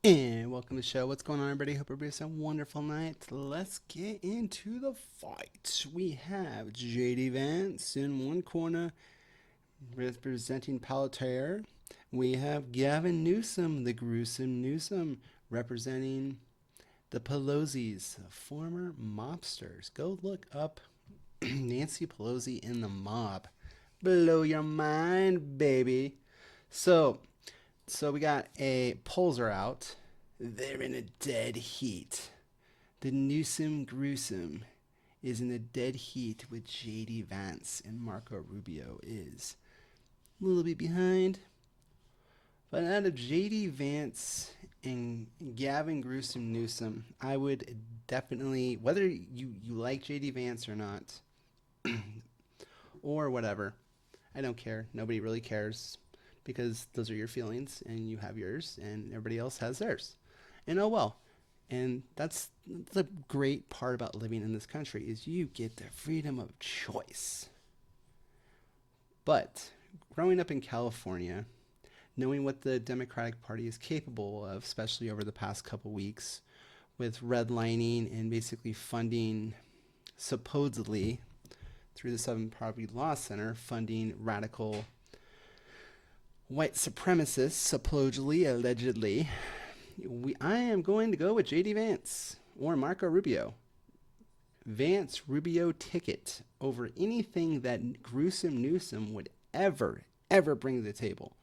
And welcome to the show. What's going on, everybody? Hope everybody's having a wonderful night. Let's get into the fight. We have JD Vance in one corner representing Palantir. We have Gavin Newsom, the gruesome Newsom, representing the Pelosi's, former mobsters. Go look up Nancy Pelosi in the mob. Blow your mind, baby. So, so we got polls are out. They're in a dead heat. The Newsom gruesome is in a dead heat with JD Vance, and Marco Rubio is a little bit behind. But out of JD Vance and Gavin Gruesome Newsom, I would definitely, whether you like JD Vance or not, or whatever, I don't care. Nobody really cares because those are your feelings and you have yours and everybody else has theirs. And oh well. And that's the great part about living in this country is you get the freedom of choice. But growing up in California, knowing what the Democratic Party is capable of, especially over the past couple weeks, with redlining and basically funding, supposedly, through the Southern Poverty Law Center, funding radical white supremacists, supposedly, allegedly, I am going to go with JD Vance or Marco Rubio. Vance Rubio ticket over anything that gruesome Newsom would ever bring to the table.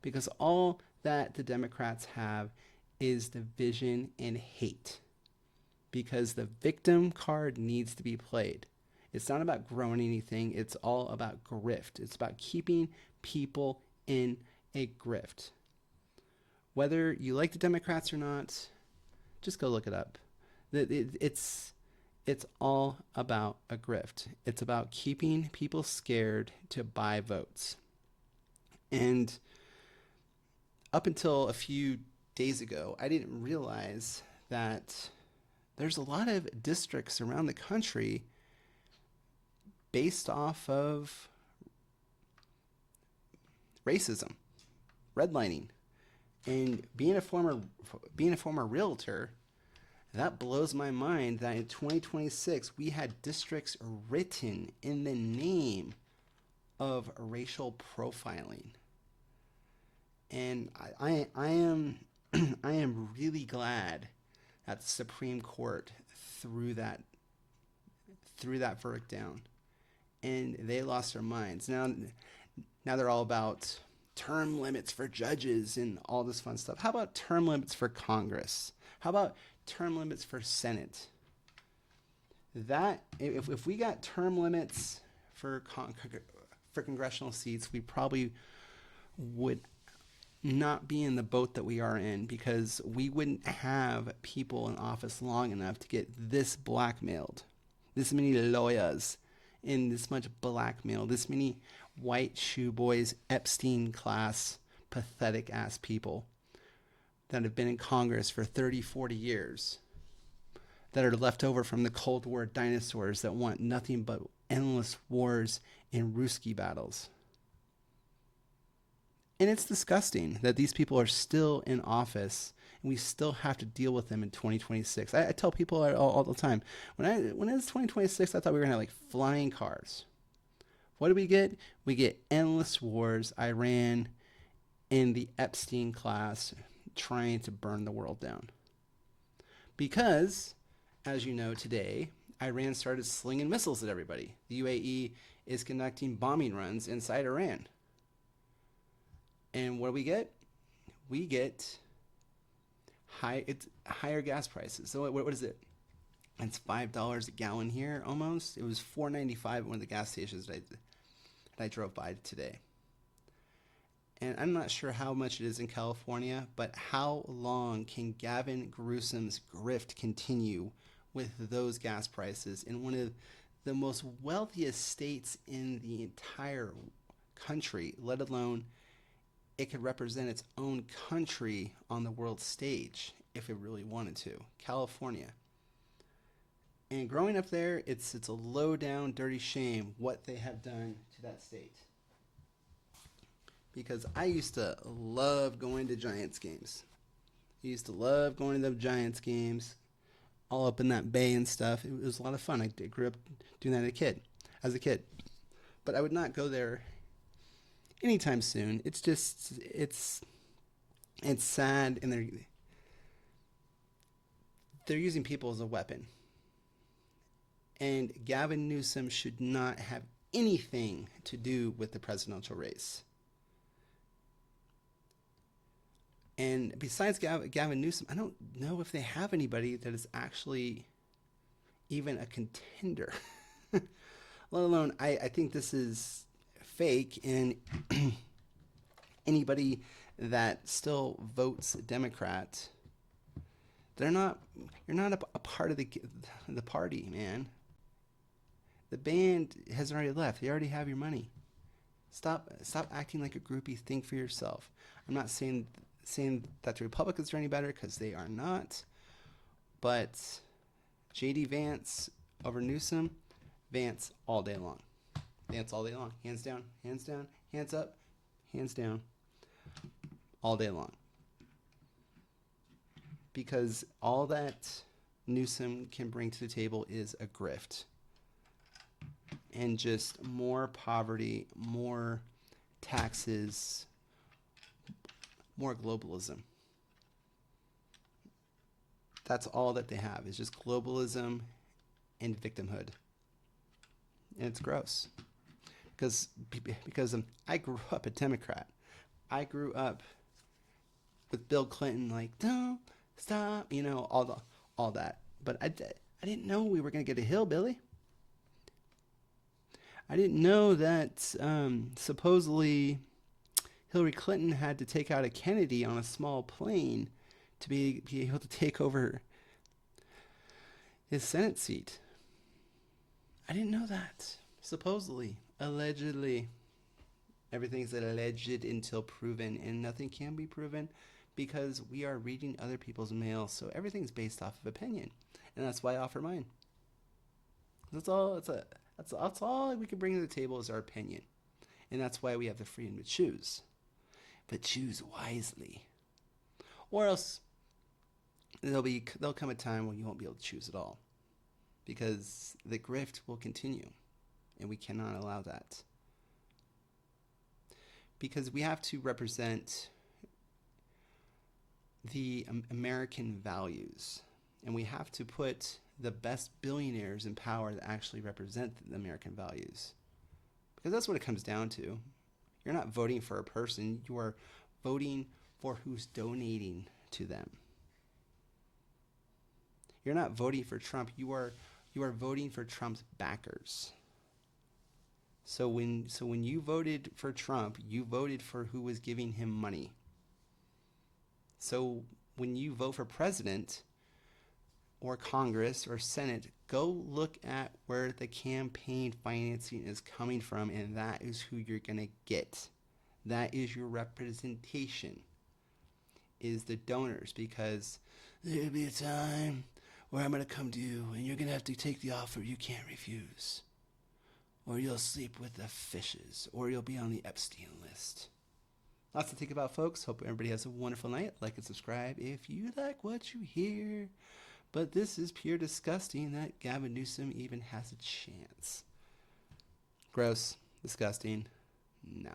Because all that the Democrats have is division and hate. Because the victim card needs to be played. It's not about growing anything, it's all about grift. It's about keeping people in a grift. Whether you like the Democrats or not, just go look it up. It's all about a grift. It's about keeping people scared to buy votes. And up until a few days ago, I didn't realize that there's a lot of districts around the country based off of racism, redlining, and being a former realtor. That blows my mind that in 2026 we had districts written in the name of racial profiling. And I am I am really glad that the Supreme Court threw that verdict down, and they lost their minds. Now they're all about term limits for judges and all this fun stuff. How about term limits for Congress? How about term limits for Senate? That if we got term limits for congressional seats, we probably would not be in the boat that we are in because we wouldn't have people in office long enough to get this blackmailed, this many lawyers, and this much blackmail, this many white shoe boys, Epstein class, pathetic ass people that have been in Congress for 30, 40 years, that are left over from the Cold War dinosaurs that want nothing but endless wars and Ruski battles. And it's disgusting that these people are still in office and we still have to deal with them in 2026. I tell people all the time, when it was 2026, I thought we were going to have like flying cars. What do we get? We get endless wars, Iran and the Epstein class trying to burn the world down. Because, as you know today, Iran started slinging missiles at everybody. The UAE is conducting bombing runs inside Iran. And what do we get? We get higher gas prices. So what is it? It's $5 a gallon here almost. It was $4.95 at one of the gas stations that I drove by today. And I'm not sure how much it is in California, but how long can Gavin Gruesom's grift continue with those gas prices in one of the most wealthiest states in the entire country, let alone it could represent its own country on the world stage if it really wanted to. California. And growing up there, it's a low down, dirty shame what they have done to that state. Because I used to love going to Giants games. I used to love going to the Giants games, all up in that bay and stuff. It was a lot of fun. I grew up doing that as a kid. But I would not go there anytime soon. It's sad, and they're using people as a weapon. And Gavin Newsom should not have anything to do with the presidential race. And besides Gavin Newsom, I don't know if they have anybody that is actually even a contender. Let alone, I think this is fake, and anybody that still votes Democrat, they're not. You're not a part of the party, man. The band has already left. They already have your money. Stop acting like a groupie. Think for yourself. I'm not saying that the Republicans are any better, because they are not. But JD Vance over Newsom, Vance all day long. Vance all day long. Hands down, hands up, hands down. All day long. Because all that Newsom can bring to the table is a grift. And just more poverty, more taxes, more globalism. That's all that they have, is just globalism and victimhood. And it's gross. Because I grew up a Democrat. I grew up with Bill Clinton, like, don't stop, all that. But I didn't know we were going to get a hillbilly. I didn't know that supposedly Hillary Clinton had to take out a Kennedy on a small plane to be able to take over his Senate seat. I didn't know that. Supposedly. Allegedly. Everything's alleged until proven, and nothing can be proven because we are reading other people's mail, so everything's based off of opinion. And that's why I offer mine. That's all we can bring to the table is our opinion. And that's why we have the freedom to choose. But choose wisely. Or else there'll come a time when you won't be able to choose at all. Because the grift will continue. And we cannot allow that. Because we have to represent the American values. And we have to put the best billionaires in power that actually represent the American values. Because that's what it comes down to. You're not voting for a person. You are voting for who's donating to them. You're not voting for Trump. You are voting for Trump's backers. So when you voted for Trump, you voted for who was giving him money. So when you vote for president or Congress or Senate, go look at where the campaign financing is coming from, and that is who you're going to get. That is your representation, is the donors, because there'll be a time where I'm going to come to you and you're going to have to take the offer you can't refuse. Or you'll sleep with the fishes, or you'll be on the Epstein list. Lots to think about, folks. Hope everybody has a wonderful night. Like and subscribe if you like what you hear. But this is pure disgusting that Gavin Newsom even has a chance. Gross. Disgusting. No.